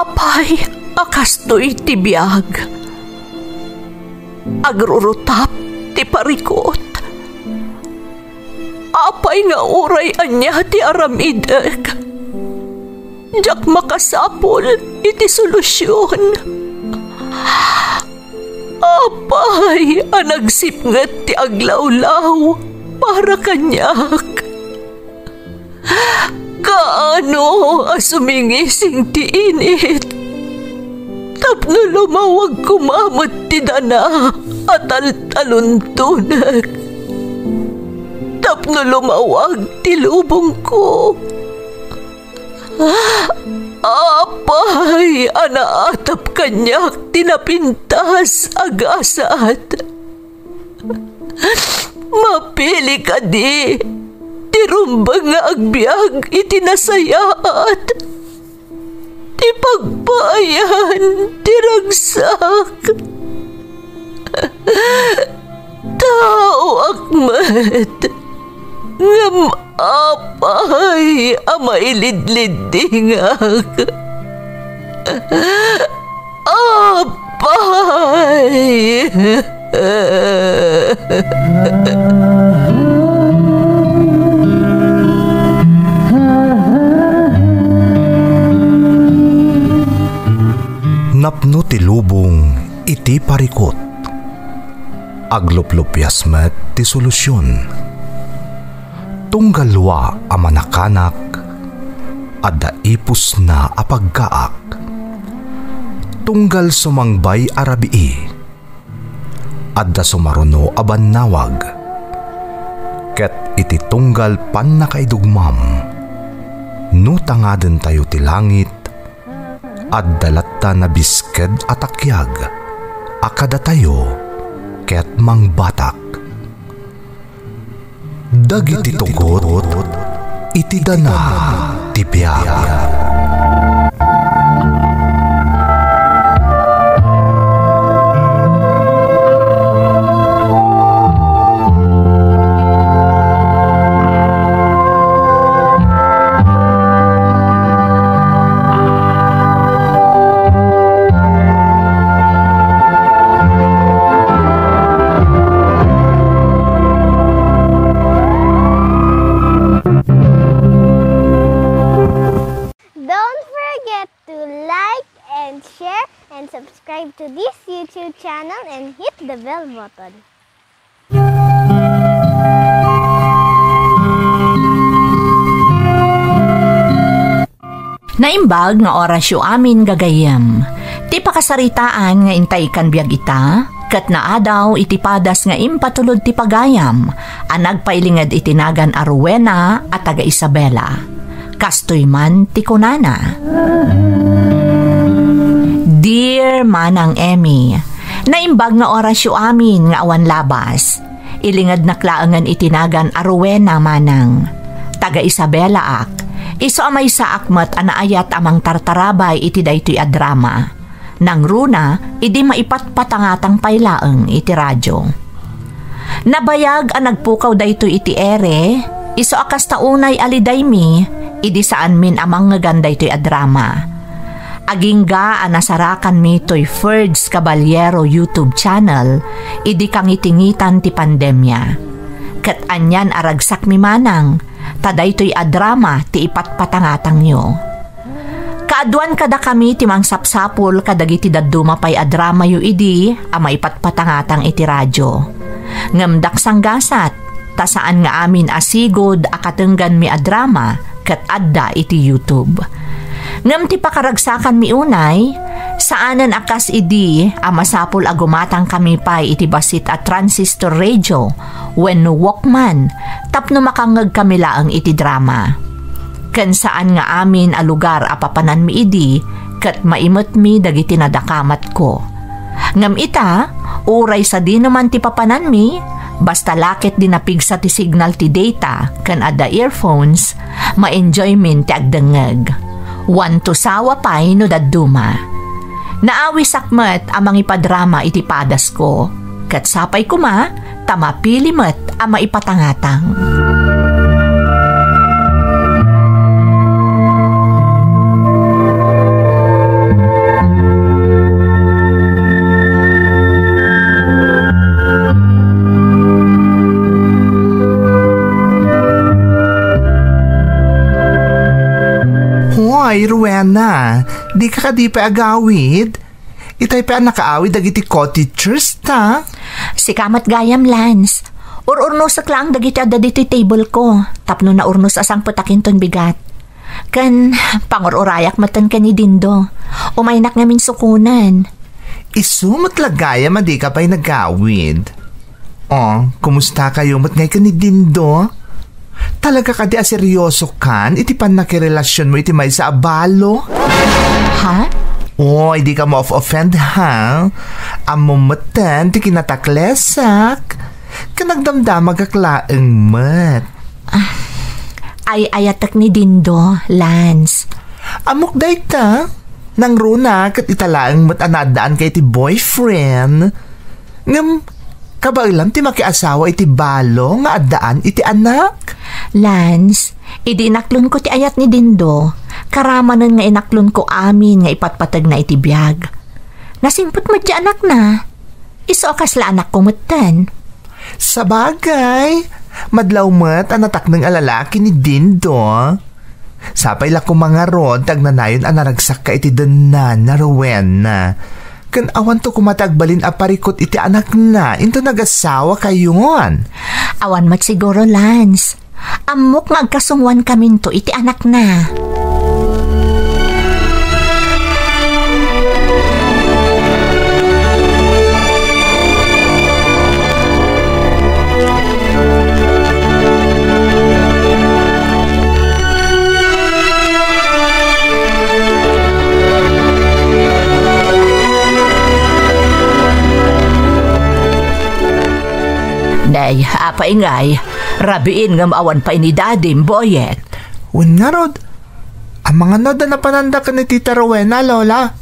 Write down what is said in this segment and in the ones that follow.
Apay, akastoy ti biyag. Agrurutap ti parikot. Apay nga uray anya ti aramidek. Jak makasapol iti solusyon. Apay, anagsipnget ti aglawlaw para kanyak. Kaano asumingising ti init. Tapno lumawag kumamot ti dana at taluntunak. Tapno lumawag ti lubong ko. Apay, anaatap kanyak tinapintas agasat. Mapili ka di, tirumbang nga agbyag itinasayaat. Ti pagbayan, tiragsak. Tao akmat, ngam apay, amailidlidingak. Apay. Napno ti lubong iti parikot. Agluplupyas met ti solusyon. Tunggalwa a manakanak adda ipus na apagkaak. Tunggal sumangbay arabii adda sumaruno a bannawag. Ket iti tunggal pan nakaidugmam no tangaden tayo ti langit adda latta na bisked atakyag akada tayo ket mangbatak. Dagiti tugot iti dana ti biag. Subscribe to this YouTube channel and hit the bell button. Naimbag nga orasyo amin gagayem. Ti pakasaritaan nga intay kan biag ita, ket naadaw iti padas nga impatulod ti pagayam, anagpailingad itinagan a Rowena at taga Isabela. Kastoy man ti kunana. Dear Manang Emmy, naimbag nga orasyo amin nga awan labas. Ilingad na klaangan itinagan a Rowena manang. Taga Isabela ak. Iso amay sa akmat anaayat amang tartarabay iti daytoy a drama. Nang runa, idi maipatpatangatang paylaeng iti radyo. Nabayag ang nagpukaw daytoy iti ere, iso akas taunay aliday mi, idi saan min amang ngagan daytoy a drama. Agingga anasarakan mi toy Ferds Caballero YouTube channel, idi kang itingitan ti pandemya. Ket anyan aragsak mi manang, taday toy adrama ti ipatpatangatang nyo. Kaaduan kada kami ti mangsapsapul kadagiti dadduma pay adrama yu idi, ama ipatpatangatang iti radyo. Ngamdak sanggasat, tasaan nga amin asigod akatenggan mi adrama, ket adda iti YouTube. Ngam ti pakaragsakan mi unay, saanan akas idi amasapul agumatang kami pay iti basit at transistor radio when Walkman tapno makangag kami laang iti drama. Ken saan nga amin a lugar apapanan mi idi ket maimot mi dagiti nadakamat ko. Ngam ita, uray sa di naman ti papanan mi, basta lakit din napigsa ti signal ti data ken adda earphones, ma-enjoy min ti agdengeg. Wan to sawa pay no dadduma. Naawi sakmet amang ipadrama iti padas ko. Kat sapay kuma, tamapili met ama ipatangatang. Uy, Rowena, di ka pa agawid? Itay pa nakaawid dagiti cottagers ta? Si kamat gayam, Lance. Ururnosak lang dagiti adda dito table ko. Tapno na urnos asang putakin ton bigat. Kan pangururayak matan ka ni Dindo. Umaynak ngamin sukunan. Isumot lagaya madi ka pa'y nagawid. Oh, kumusta kayo mat ngay ka ni Dindo? Talaga ka di aseryoso kan? Iti pan nakirelasyon mo iti may sa abalo? Ha? Oh, hindi ka mo offend ha? Amumatan ti kinataklesak. Kanagdamdamag aklaeng mat. Ay ayatak ni Dindo, Lance. Amok day ta? Nang runa kat italaang mat anadaan kay ti boyfriend. Ngam, kabailam ti makiasawa iti balo nga addaan iti anak. Lance, idinaklon ko ti ayat ni Dindo. Karamanan nga inaklon ko amin nga ipatpatag na iti biyag. Nasimpot mo ti anak na. Iso akasla anak ko matan. Sabagay, madlaw mat anatak ng alalaki ni Dindo. Sapay la ko mga rod, tagnanayon anaragsak ka iti danan na Rowena. Kan awan to kumatagbalin aparikot iti anak na, into nagasawa kayon. Awan mat siguro, Lance. Amok nga agkasungwan kamin to iti anak na. Nay, apa ingay, rabiin nga maawan pa ini dadim, Boyet. Wen nga rod, ang mga noda na pananda ka ni Tita Rowena, Lola.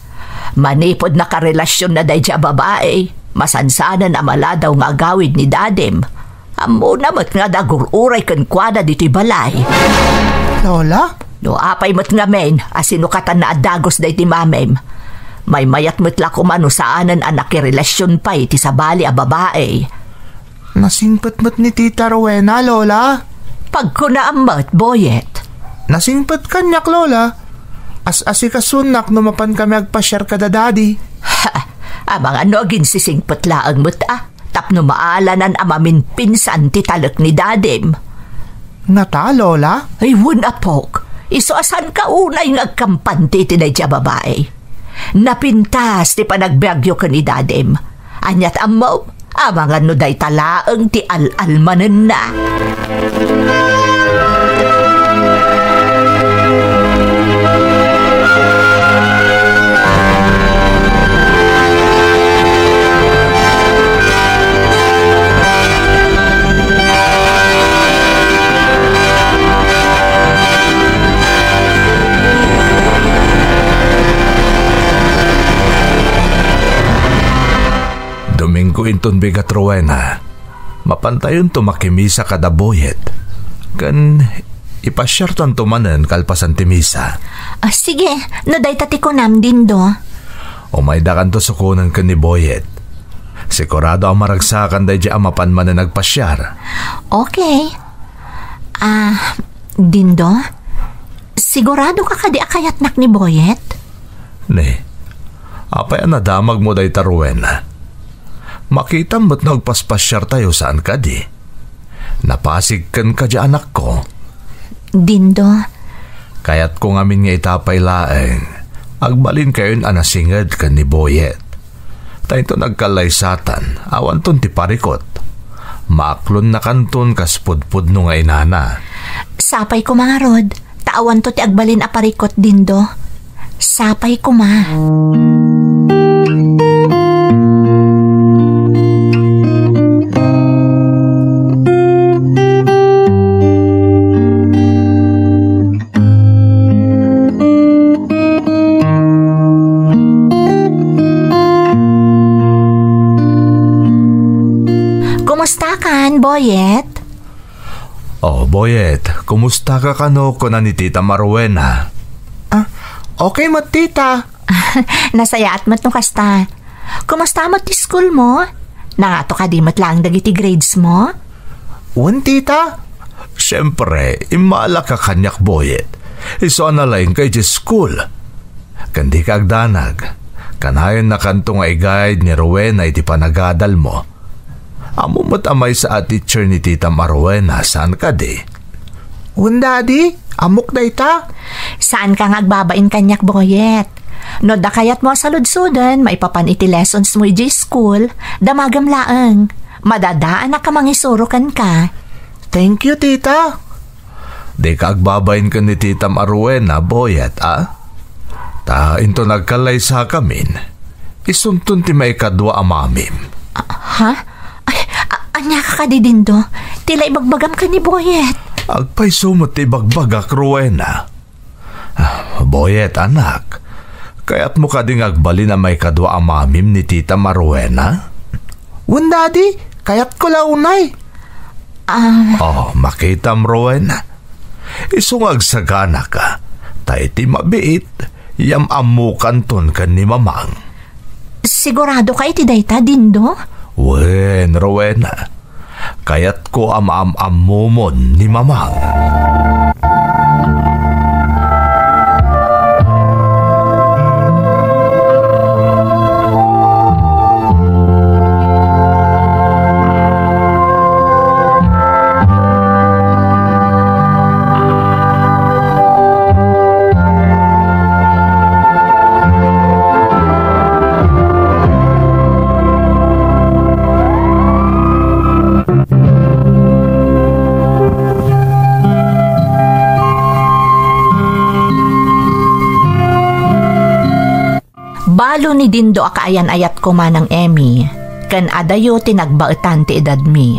Manipod na karelasyon na day babae, masansanan amala daw nga agawid ni dadim. Amo namat nga dagururay kan kwada diti balay. Lola? No apay mat nga men, asinukatan na adagos day ti mamem. May mayat mutla kumano saanan anak relasyon pa iti sabali a babae. Nasingpat ni Tita Rowena, Lola. Pagkunaamat, Boyet. Nasingpat kanyak, Lola. As-asi kasunak numapan kami agpasyar kada daddy. Ha! Amang ano ginsisingpat laang mo't tapno maalanan amamin pinsan ti talak ni dadim. Nga ta, Lola? Ay, wunapok. Iso asan ka unay ng agkampanti ti na dya babae. Napintas ti panagbyagyo ka ni dadim. Anyat amaw, amang ano day talaang ti al-almanan na. Domingo inton bigat Rowena, mapantayon to makimisa kada Boyet. Kan ipasyartan to manen kalpasan ti misa. Sige, no day tati ko nam Dindo. Umaydakan to sukunan ka ni Boyet. Sigurado ang maragsakan day di amapan man na nagpasyar. Okay. Dindo, sigurado ka kadi akayatnak ni Boyet? Ne, apay nadamag mo day ta Rowena. Makita mo't nagpaspasyar tayo saan ka di. Napasig kan ka di anak ko. Dindo. Kaya't kung amin nga itapay laeng, agbalin kayon anasingad kan ni Boyet. Tayo to nagkalaysatan, awan ton ti parikot. Maaklon na kanton kaspudpud no nga inana. Sapay ko mga rod, taawan to ti agbalin aparikot Dindo. Sapay ko ma. Kumusta kan, Boyet? Oh, Boyet, kumusta ka kano ko na ni Tita Rowena? Okay mo, Tita. Nasaya at mat no kasta. Kumusta mo ti school mo? Nangato ka di mat lang dagiti grades mo? Un, Tita? Siyempre, imala ka kanyak, Boyet. Iso na lain kay di school. Kandi kagdanag, kanayon na kanto nga i-guide ni Rowena iti panagadal mo. Amo matamay sa teacher ni Tita Rowena, saan ka di? Daddy, amok da ita. Saan ka nga agbabain kanyak, Boyet? No da kayat mo sa ludsudan, maipapan iti lessons mo iti school, damagam laeng. Madadaan na ka mangisurukan ka. Thank you, tita. Di ka agbabain ka ni Tita Rowena, Boyet, Ta, into nagkalay sa kamin. Isuntun ti may kadwa amamim. Ha? Ay, anya ka didindo? Tila ibagbagam ka ni Boyet. Agpay sumot ti bagbagak, Rowena. Boyet, anak. Kaya't mo ka ding agbali na may kadwa amamim ni Tita Rowena? Daddy, kayat ko launay. Makitam, Rowena. Isungag sagana ka. Tayo ti mabiit. Yam amukan ton ka ni mamang. Sigurado ka iti dayta, Dindo? Wen, Rowena. Kayat ko amumon ni mamang. Balo ni Dindo akaayan ayat ko manang Emmy, kan adayo tinagbaetan ti edad mi.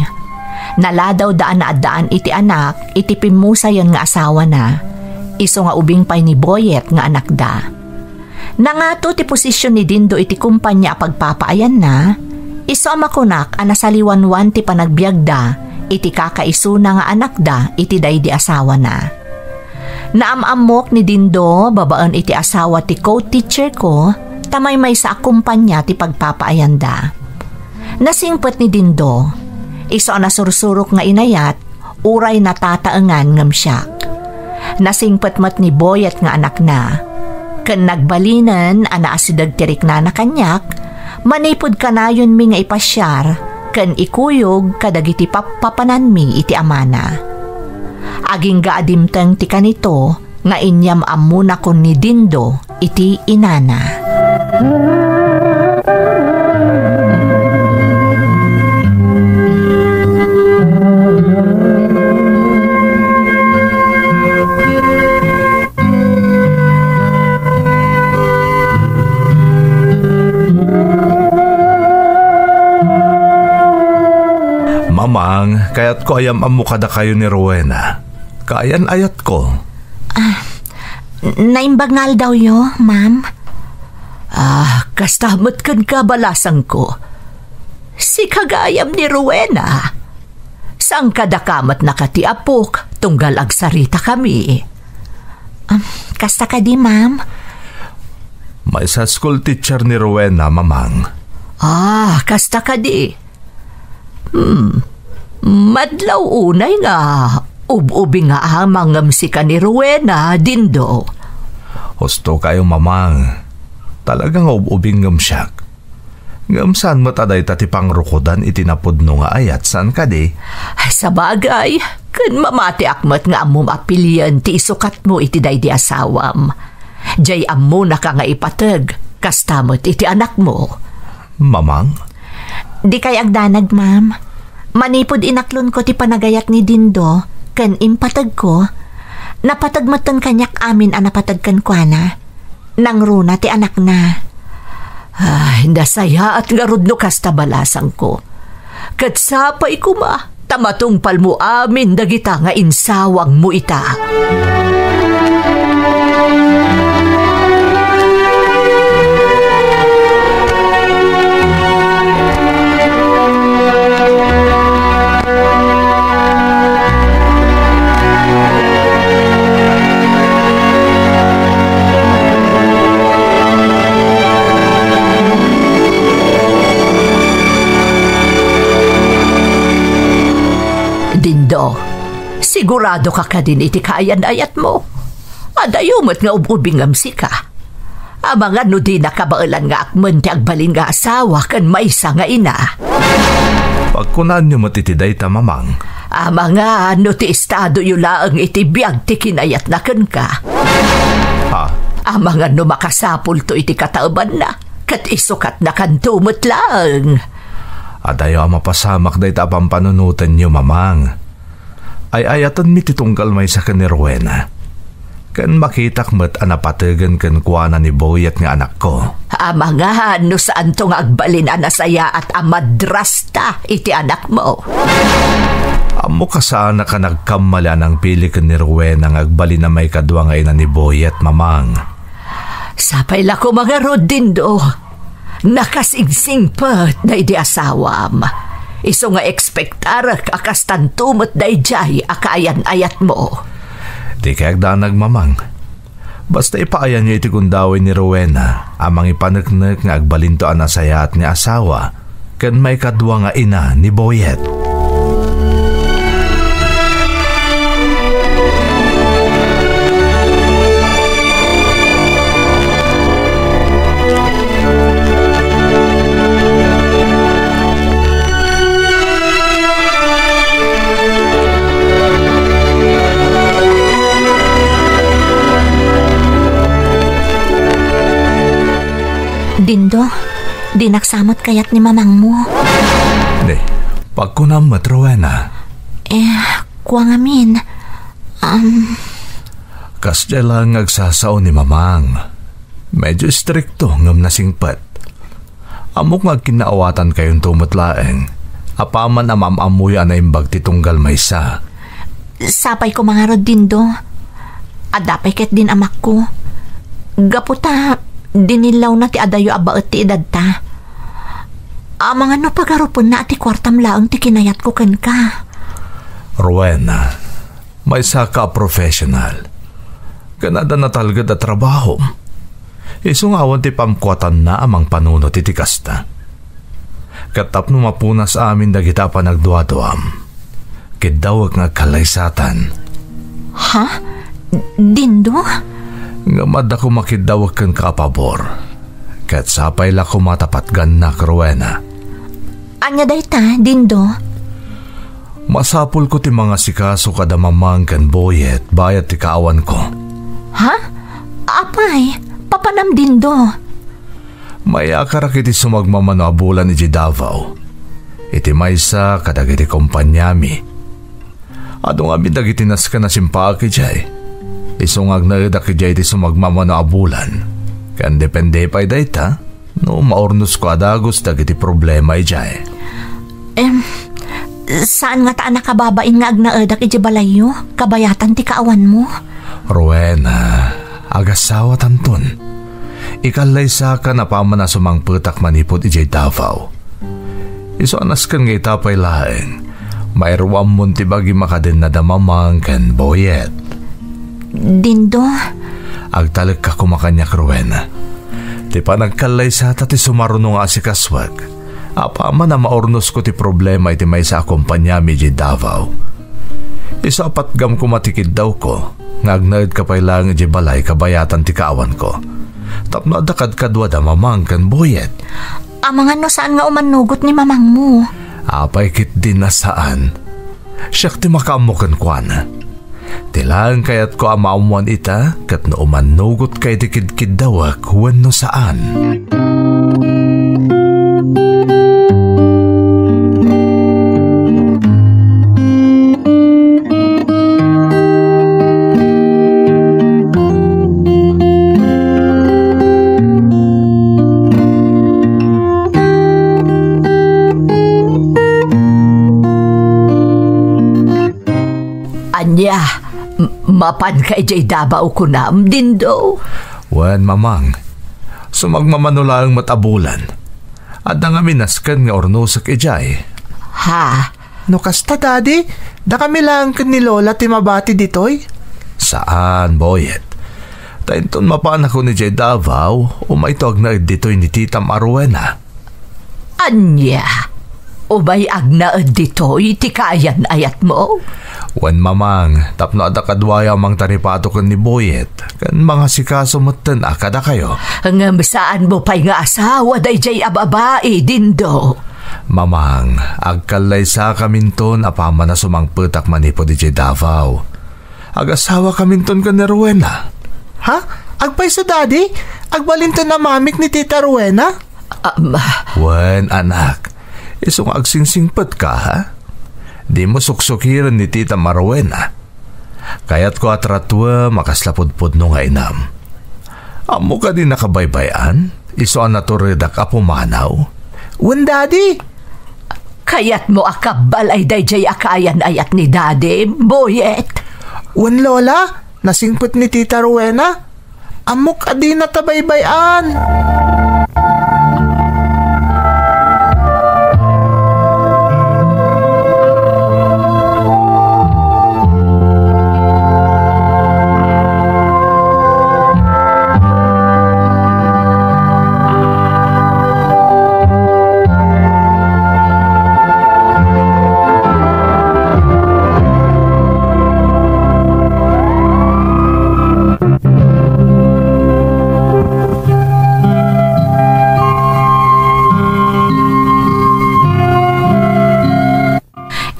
Naladaw daan na addaan iti anak, iti pimusayon nga asawa na. Iso nga ubing pay ni Boyet nga anak da. Nangato ti posisyon ni Dindo iti kumpanya pagpapaayan na, iso amakunak anasaliwanwan ti panagbiagda, iti kakaisuna nga anak da iti daydi asawa na. Naamamok ni Dindo, babaan iti asawa ti co-teacher ko, tamay may sa akumpanya ti pagpapaayanda. Nasingpet ni Dindo, iso na sursurok nga inayat, uray na tataengan ngam siyak. Nasingpet mat ni Boyet nga anak na. Ken nagbalinan, ana asidag tirik na kanyak, manipod kanayon mi nga ipasyar, ken ikuyog kadagiti papapanan mi iti amana. Aging gaadimteng ti kanito, nga inyam amuna kon ni Dindo iti inana. Mamang, kaya't ko ayam amukada kayo ni Rowena. Kayan ayat ko. Naimbagnal daw yo, ma'am. Kastamot kan kabalasang ko. Si kagayam ni Rowena. Sang kadakamat nakatiapok, tunggal agsarita kami. Kasta ka di, ma'am? May sa school teacher ni Rowena, mamang. Kasta ka di. Madlaw unay nga, ubi nga mangam si ka ni Rowena, Dindo. Husto kayo, mamang. Talagang ubing ngamsyak. Ngamsan mo taday tati pangrukodan itinapudno nga ayat, san ka di? Sa bagay, kan mamati akmat nga amom apilian ti isukat mo iti day di asawam. Jay ammo na ka nga ipatag, kastamot iti anak mo. Mamang? Di kay agdanag, ma'am. Manipod inaklon ko ti panagayat ni Dindo, kan impatag ko, napatagmatan kanyak amin napatagkan kwa na. Nang runa ti anak na. Nasaya at ngarudno kasta balasang ko. Katsapay kuma, tamatungpal mo amin dagita nga insawang mo ita. Dindo, sigurado ka din iti kayan ayat mo. Adayumot nga ububingam si ka. Amang ano di nakabaalan nga akman ti agbalin nga asawa kan maysa nga ina. Pagkunaan niyo matitiday ta, mamang. Mga ano ti estado yulaang iti biyag ti kinayat na kan ka. Ha? Mga ano makasapul to iti katauban na. Kat isukat na kantumot lang. Adayo mapasamak day tapang panunutan niyo, mamang. Ay ayatan mi titunggal may sa kan ni Rowena. Kan makitak met anapatagan kan kuana ni Boyet nga anak ko. Mga ano saan to nga agbalin anasaya at amadrasta iti anak mo. Amo ka sana ka nagkamala ng pili kan ni Rowena nga agbalin na may kadwa nga ina ni Boyet, mamang. Sapay la ko mga rodindo. Nakasingsing pat na iti asawam. Iso nga ekspektar akastantumot da ijay akaayan-ayat mo. Di kayag danag, mamang. Basta ipaayan niyo iti kundawin ni Rowena amang ipanagnak nga agbalinto anasaya at ni asawa kan may kadwa nga ina ni Boyet. Dindo, di naksamot kayat ni mamang mo. Di, pagkunamat, Rowena. Kuwang amin. Kasya lang agsasaw ni mamang. Medyo strikto ngam nasingpat. Amok nga kinaawatan kayong tumutlaeng. Apaman na mamamuya na imbag titunggal maysa. Sapay ko mga rod, Dindo. Adapay ket din amak ko. Gaputa, dinilaw na ti adayo abaot ti edad ta. Amang ano pagarupon na ti kwartam laang ti kinayat ko ken ka. Rowena, may saka professional. Kanada na talgad at trabaho. Isungawan ti pamkwatan na amang panuno ti tikasta. Katap no mapunas amin dagita pa nagduaduam. Kidawag nga kalaysatan. Ha? Dindo? Nga mad ako makidawag kan kapabor. Kat sapay la ko matapat ganak, Rowena. Anya day ta, Dindo? Masapul ko ti mga sikaso kada mamang kan Boyet bayat ti kaawan ko. Ha? Apay, papanam, Dindo. May akarak iti sumagmamano abulan iti Davao. Iti maysa kadag iti kompanyami. Adong amin dagiti naska na simpaki jay. Isungag na edak ijay iti sumagmamano abulan. Kan depende pa'y dayta, no maornos ko adagos dagiti problema ijay. Saan nga taan nakababain nga agnaedak iti balayo? Kabayatan ti kaawan mo? Rowena, agasawa tanton. Ikalay sa ka na paman na sumangputak manipod ijay Davao. Iso anas kan nga itapay laeng. Mayroam munti bagi makadin na damamang kan Boyet. Dindo? Agtalag ka kumakanyak, Rowena. Ti pa nagkalay sa ti sumaruno nga si kaswag. Apama na maornos ko ti problema iti may sa akompanyami di Davao. Isa apat gam kumatikid daw ko. Ngagnaid ka pa'y lang di balay kabayatan ti kaawan ko. Tapno adakad kadwa da mamang kan Boyet. Amang ano saan nga umanugot ni mamang mo? Apay kit din na saan. Siyak ti makamukan kwana. Tilang kayat ko amaumuan ita kat no umanugot kay dikid-kid dawak wenno saan. Anya, mapan kay jay Davao ko na, Dindo. Wan, mamang. Sumagmamano lang matabulan. At nga minaskan nga ornosak ijay. Ha? No kasta, Daddy? Da kami lang kan ni Lola timabati ditoy? Saan, Boyet? Tainton mapaan ako ni jay Davao, umaitog na ditoy ni Titam Rowena. Anya, Ubay agnaad dito, iti kayan ayat mo. Wan mamang, tapno ada kadwaya mang tanipato kan ni Boyet. Kan mga sikaso moten akada kayo. Ngam saan mo pa'y nga asawa day jay ababae, Dindo? Mamang, agkalay sa kaminton apama na sumangpetak manipo di jay Davao. Agasawa kaminton kan ni Rowena. Ha? Agpay sa daddy? Agbalinton na mamik ni Tita Rowena? Wan, anak. Isong agsingsingpet ka, ha? Di mo suksukiran ni Tita Marwena. Kaya't ko atratwa makaslapudpud no nga inam. Amo ka din nakabaybayan? Iso ang naturidak apumanaw? Wan, daddy? Kaya't mo akabalay day jay akayan ayat ni Daddy, Boyet. Wan, lola? Nasingpet ni Tita Rowena? Amok adi natabaybayan.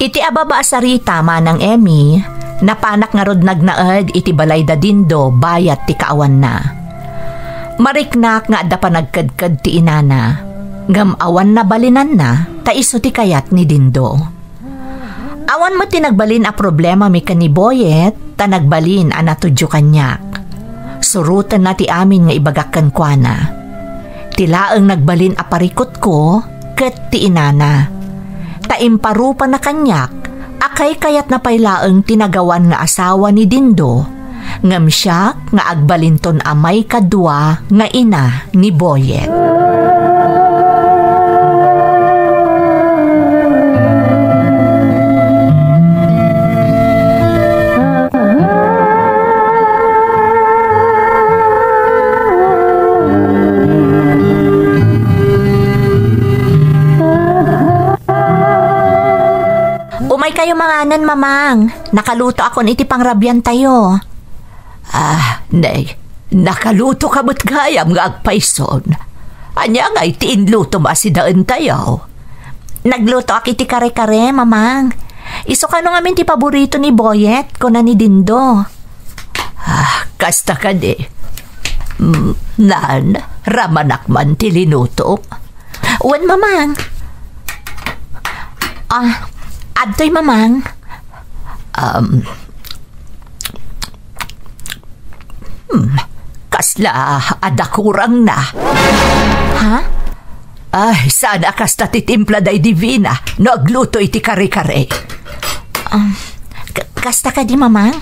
Iti ababa sarita manang Emmy, napanak nga rod nagnaag iti balay da Dindo bayat ti kaawan na. Mariknak nga adda pa nagkadkad ti inana, ngam awan na balinan na, taiso ti kayat ni Dindo. Awan mo tinagbalin a problema mi kan ni Boyet, ta nagbalin a natudyo kanyak. Surutan na ti amin nga ibagakkan kwa na. Tilaang nagbalin a parikot ko, ket ti inana. Taimparupa na kanyak, akay kayat na pailaang tinagawan nga asawa ni Dindo, ngam siya nga agbalinton amay kadwa nga ina ni Boyet. Umay kayo manganan, mamang. Nakaluto akon iti pangrabyan tayo. Nay, nakaluto ka mo't gayam nga agpayson. Anya nga iti inluto masidaan tayo. Nagluto ak iti kare-kare, mamang. Iso ka nung amin ti paborito ni Boyet, ko na ni Dindo. Kasta ka di. Nan, ramanak man ti linuto. Uwan, mamang. Adtoy, mamang. Kasla, adakurang na. Ha? Ay, sana kasta titimpla day divina, no agluto iti kare-kare. Kasta ka di, mamang?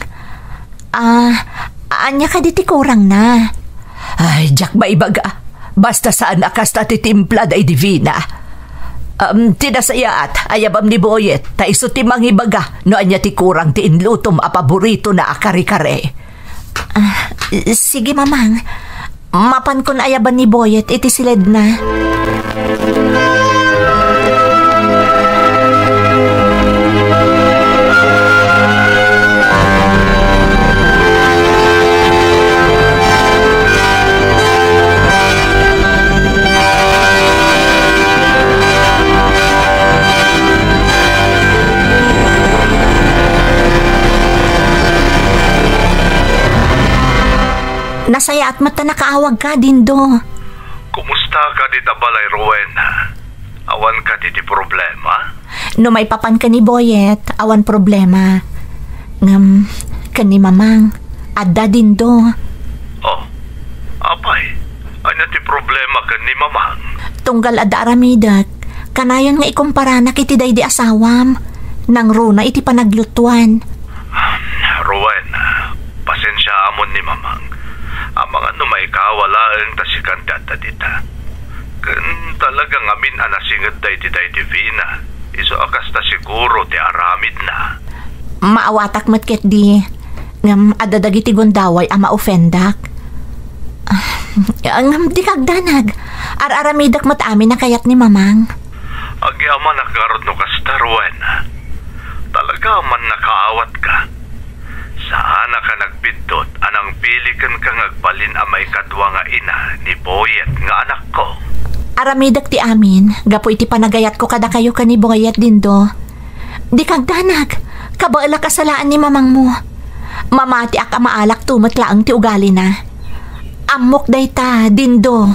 Anya ka di ti kurang na. Ay, jak maibaga. Basta saan kasta titimpla day divina. Tinasayaat, ayabam ni Boyet, ta iso ti manghibaga, no anya ti kurang ti inlutom a paborito na akari-kare. Sige, mamang. Mapan kon ayaban ni Boyet, iti silid na. Nasaya at mata nakaawag ka, Dindo. Kumusta ka di tabalay, Rowena? Awan ka di problema? No may papan ka ni Boyet, awan problema. Ngam, kani mamang, adda Dindo. Oh, apay, ano ti problema ka ni mamang? Tunggal adda aramidak, kanayon nga ikumpara na kiti day di asawam. Nang runa iti panaglutuan. Rowena, pasensya amon ni mamang. Ang mga numay kawalaan ta si kandata dita. Kan talagang amin anasingad day di day divina. Iso akas ta siguro ti aramid na. Maawatak matket di. Ngam adadagiti gondaway ama ofendak. Ngam di kagdanag. Araramidak mat amin na kayat ni mamang. Agyaman nakarod no kasta, Rowena. Talaga man nakaawat ka. Saan ka nagpindot anang pilikan kang agbalin amay kadwa nga ina ni Boyet nga anak ko? Aramidak ti amin, gapo iti panagayat ko kada kayo ka ni Boyet dindo. Di kag danag, kabaala kasalaan ni mamang mo. Mamati ak maalak tumat laang ti ugali na. Amok day ta, dindo.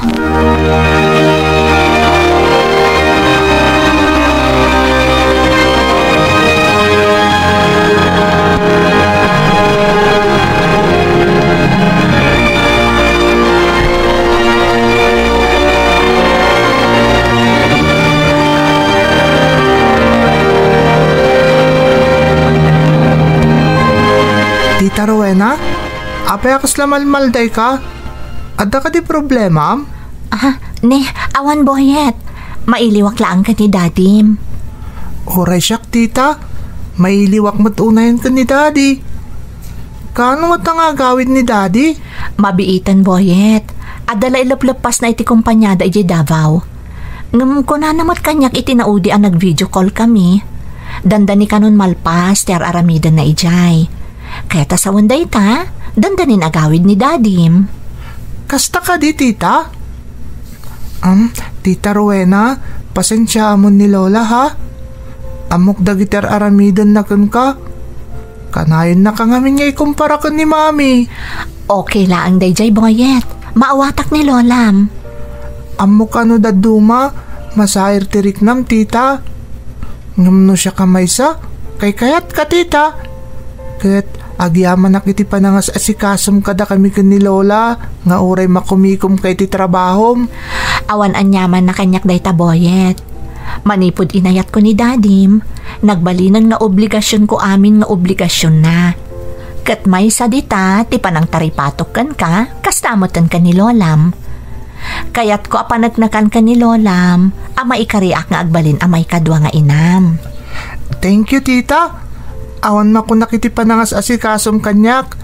Tita Rowena, apay akas lamalmalday ka? Adda ka di problema? Ne, awan Boyet. Mailiwak laang ka ni Dadim. Oray siyak, tita. Mailiwak mo't unayan ka ni Daddy. Kano mo't nga gawin ni Daddy? Mabiitan Boyet. Adala ilaplepas na iti kumpanyada iti Davao. Ngam ko na namat kanyak iti naudi ang nag-video call kami. Dandani kanon malpas ter aramidan na ijay. Kaya ta sa wanday ta, dandanin agawid ni Dadim. Kasta ka di, tita? Tita Rowena, pasensya mo ni Lola, ha? Amok dagiter aramidan na kun ka. Kanayon na ka ngamin nga ikumpara ka ni Mami. Okay lang dayjay Boyet. Maawatak ni Lolam. Amok ano daduma, masahir tirik nam, tita. Ngam no siya kamaysa, kay kayat ka, tita. Ket agyaman na kiti panangas asikasom kada kami ken ni Lola nga oray makumikom kay ti trabahom. Awan anyaman na kanyak dayta Boyet. Manipod inayat ko ni Dadim, nagbalinan nga obligasyon ko amin nga obligasyon na. Ket may sadita ti panang taripatok kan ka, kastamotan ka ni Lolam. Kayat ko apanagnakan ka ni Lolam, ama ikariak nga agbalin amay kadwa nga inam. Thank you, tita. Awan na ko nakiti panangas asikasom kanyak.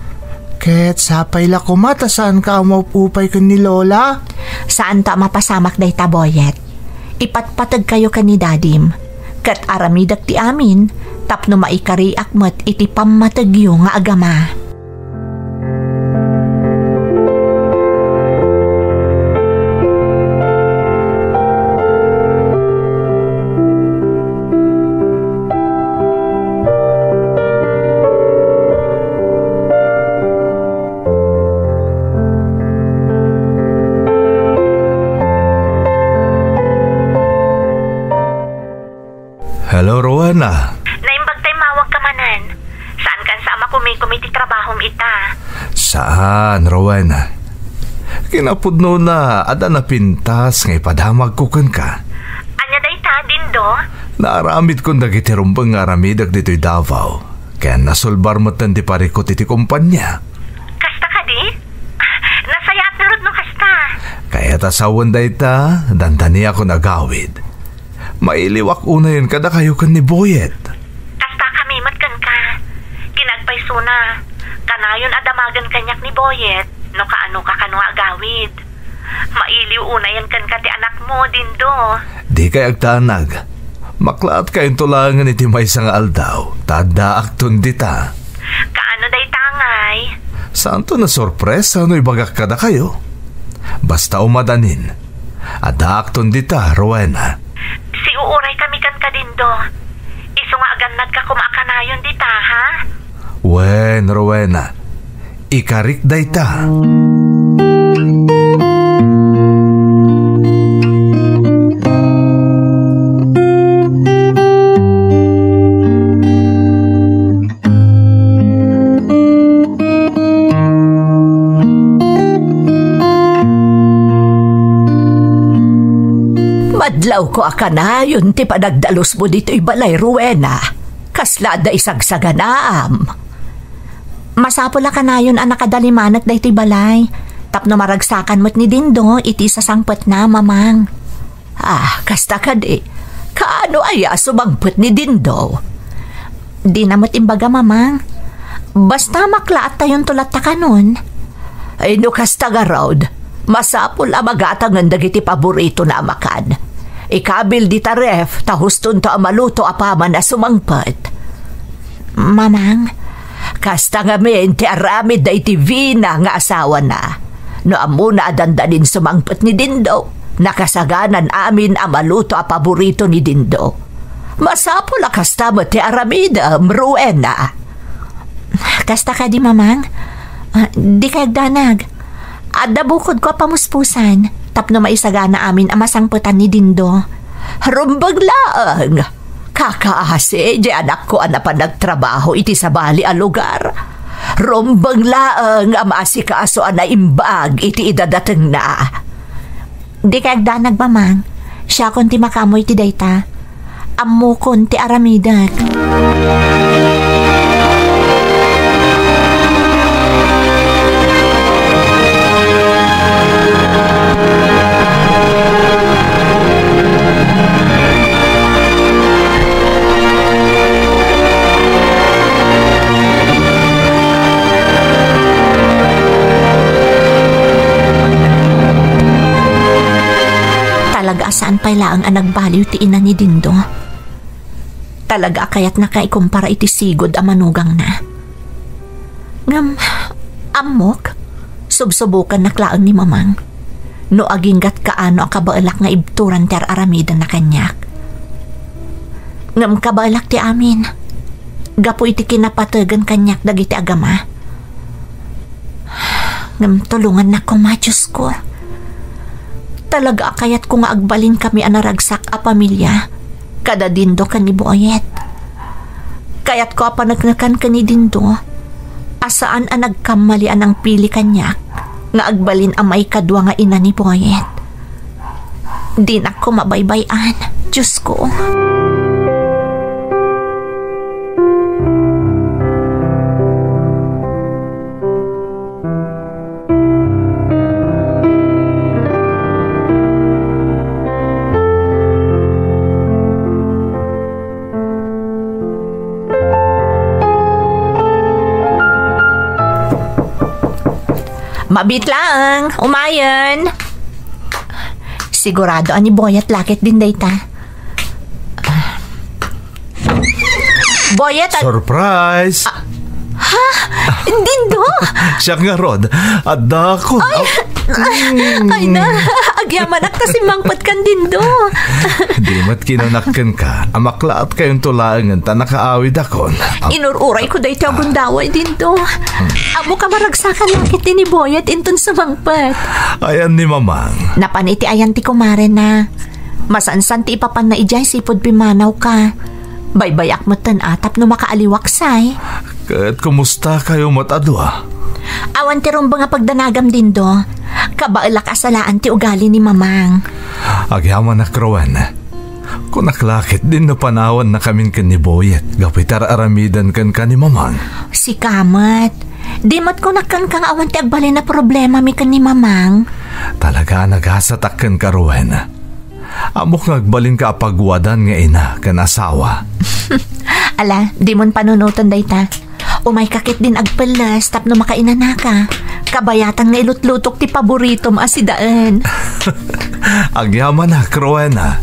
Ket sapay la kumatasan ka maupupay ka ni Lola. Saan ta mapasamak dayta Boyet? Ipatpatag kayo ka ni Dadim. Ket aramidak ti amin, tapno maikariak met iti pamatagyo nga agama. Hello, Rowena. Naimbag tay mawag ka manan. Saan kan sama kumiti trabahom ita? Saan, Rowena? Kinapudno na ada na pintas ngay padamag kukan ka. Anya day ta, dindo? Naaramid kong nagitirumbang nga aramidag dito'y Davao. Kaya nasulbar mo tan di parikot iti kumpanya. Kasta ka di? Nasayat na rod no kasta. Kaya tasawan day ta, dandani ako nagawid. Mailiwak una yun kada kayo kan ni Boyet. Kasta kami matkan ka. Kinagpaysuna. Kanayon adamagan kanyak ni Boyet. No kaano ka kano agawid. Mailiw una yan kan ka ti anak mo, dindo. Di kay agtanag. Maklaat kayong tulangan iti may isang aldaw. Tadaak tundita. Kaano day tangay? Santo na sorpresa no ibagak kada kayo. Basta umadanin. Adaak tundita, Rowena. Si uuray kami kan kadindo. Iso nga agan nagkakumakanayon dita, ha? Wen, Rowena. Ikarik dayta. Madlaw ko akanayon ti panagdalos mo dito'y balay, Rowena. Kaslada isagsaganaam. Masapula kanayon ang nakadalimanat day ti balay. Tapno maragsakan mo't ni dindo iti sasangpet na, mamang. Kasta ka di. Kaano aya sumangpet ni dindo? Di namat imbaga, mamang. Basta maklaat tayon tulat ta kanon. Ay no kasta nga raod. Masapul amagatang ang dagiti paborito na amakan. Ikabil di taref, tahuston to amaluto apaman na sumangpat. Mamang, Kasta nga men, ti aramid da iti Vina nga asawa na. No amo na adandanin sumangpat ni Dindo. Nakasaganan amin ang maluto a paborito ni Dindo. Masapo la kasta mo ti aramida, Rowena. kasta ka di mamang? Di kayag danag. Adda bukod ko pamuspusan. Tapno maisagana amin ang masangputan ni Dindo. Rumbag laang. Kakaase, di anak ko ana pa nagtrabaho iti sa bali a lugar. Rumbag laang ang maasikaaso na imbag iti idadateng na. Di kayag danag mamang. Siya kon ti makamoy ti dayta. Ammo kon ti aramidak. Saan pa'y laang ang nagbaliw ti ina ni Dindo. Talaga kaya't nakaikumpara iti sigod a manugang na. Ngam, amok, subsubukan naklaang ni mamang. No aginggat kaano ang kabaalak nga ibturan ter aramidan na kanyak. Ngam kabaalak ti amin. Gapo iti kinapatagan kanyak dagiti agama. Ngam tulungan na ko Diyos ko. Talaga kayat ko nga agbalin kami anaragsak a pamilya. Kada Dindo kan ni Boyet. Kayat ko apanagnakan ka ni Dindo. Asaan ang nagkamalian ang pili kanyak nga agbalin ang may kadwa nga ina ni Boyet. Di na ko mabaybayan, Diyos ko. Mabit lang, umayan. Sigurado ani Boyet lakit din dayta. Boyet Surprise! Ha? Dindo? Siya nga Rod, adda ko. Ay na, agyaman ak si mangpat kan Dindo. Di mat kinanakkan ka, amaklaat kayong tulaangan ta nakaawid akon. Inururay ko dahi ang gundaway Dindo. Amo ka maragsakan lakit din ni Boyet inton sa mangpat. Ayan ni mamang. Napaniti ayan ti kumare na. Masansan ti ipapan na ijay sipod pimanaw ka. Baybayak mo tan atap no makaaliwaksay. Kat kumusta kayo matadwa? Awan ti rumba nga pagdanagam Dindo. Kabaalak asalaan ti ugali ni mamang. Agyaman na Rowan. Kung naklakit din na panawan na kamin kan ni Boyet. Gapitar aramidan kan ni mamang. Si Kamat. Di mat ko nakan kang awan ti agbalin na problema mi kan ni mamang. Talaga nagasatakkan ka Rowan. Amok ngagbalin ka apagwadan nga ina kan asawa. Ala, di mon panunutan dayta. Umay kakit din agpalas tapno makainana ka. Kabayatan nga ilutlutok ti paborito mo asidaan. Agyaman na, Rowena.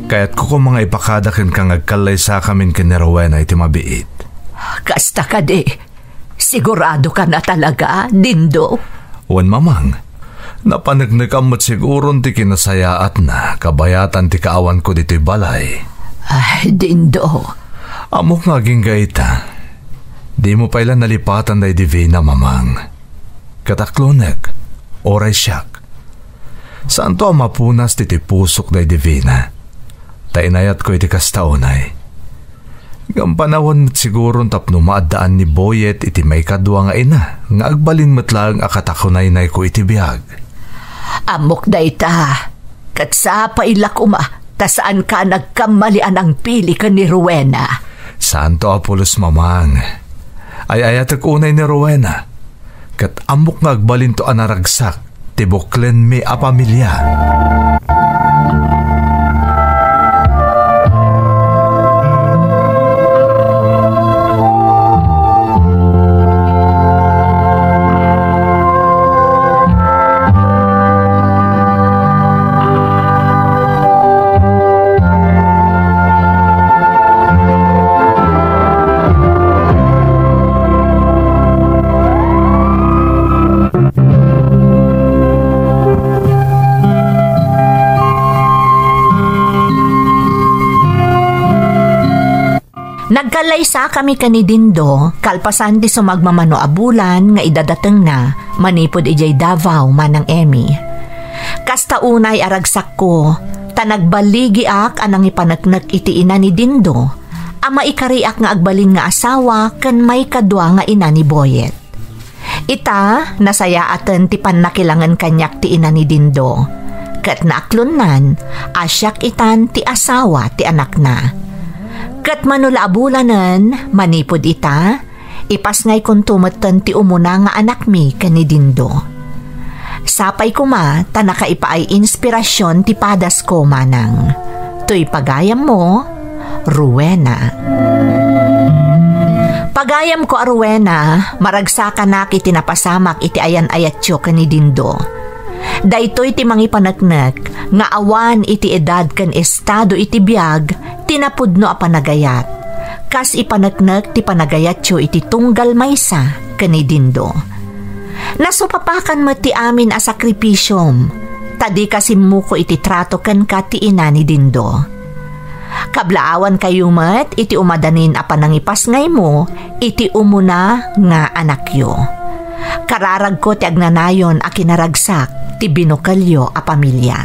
Kaya't ko mga ipakadakin kang agkalay sa kamin kini Rowena iti mabiit. Kasta ka di. Sigurado ka na talaga, Dindo? Wan mamang. Napanagnagkamot siguro ti kinasayaat na kabayatan ti kaawan ko dito'y balay. Ay, Dindo. Amok nga gaita. Di mo pailan nalipatan na divina mamang. Kataklonek, oray siyak. Saan to ang mapunas ti pusok na divina? Tainayat ko iti kastaunay. Gampanawan mo't siguro tapno maadaan ni Boyet iti may kadwa nga ina, nga agbalin mo't lang akatakunay na ko iti biyag. Amok dayta, kat sa pailak tasaan ka nagkamalian ang pili ka ni Rowena. Santo Apolos mamang, ay ayatag unay ni Rowena, kat amok nga agbalin to anaragsak, tibuklen mi a pamilya. Nagkalaysa kami kani Dindo, kalpasan di sumagmamano abulan nga idadateng na, manipod ijay Davao manang Emmy. Kasta unay aragsak ko, tanagbaligi ak anang ipanagnak iti ina ni Dindo, ama ikariak nga agbalin nga asawa kan may kadwa nga ina ni Boyet. Ita, nasaya aten ti pannakilangan kanyak ti ina ni Dindo, kat naaklunan, asyak itan ti asawa ti anak na. Kat manula abulanan, manipod ita, ipas ngay kung tumatan ti umuna nga anak mi kani Dindo. Sapay ko ma, tanaka ipaay inspirasyon ti padas ko manang. To'y pagayam mo, Rowena. Pagayam ko a Rowena, maragsakan na kiti napasamak iti ayan ayatyo kani Dindo. Daytoy ti mangipanagnak, nga awan iti edad kan estado iti biag, tinapudno a panagayat. Kas ipanagnak ti panagayatyo iti tunggal maysa kani Dindo. Nasupapakan mo ti amin a sakripisyom, tadi kasimuko iti trato kan ka ti ina ni Dindo. Kablaawan kayo mat iti umadanin a panangipas ngay mo, iti umuna nga anakyo. Kararag ko ti agnanayon a kinaragsak ti binukalyo a pamilya.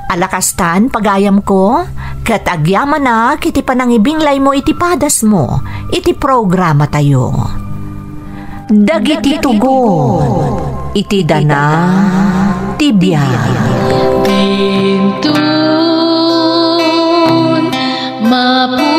Alakastan pagayam ko, kat agyaman na kiti panangibinglay mo iti padas mo, iti programa tayo. Dagiti tugon, iti dana, tibiyag. Bintun, mapu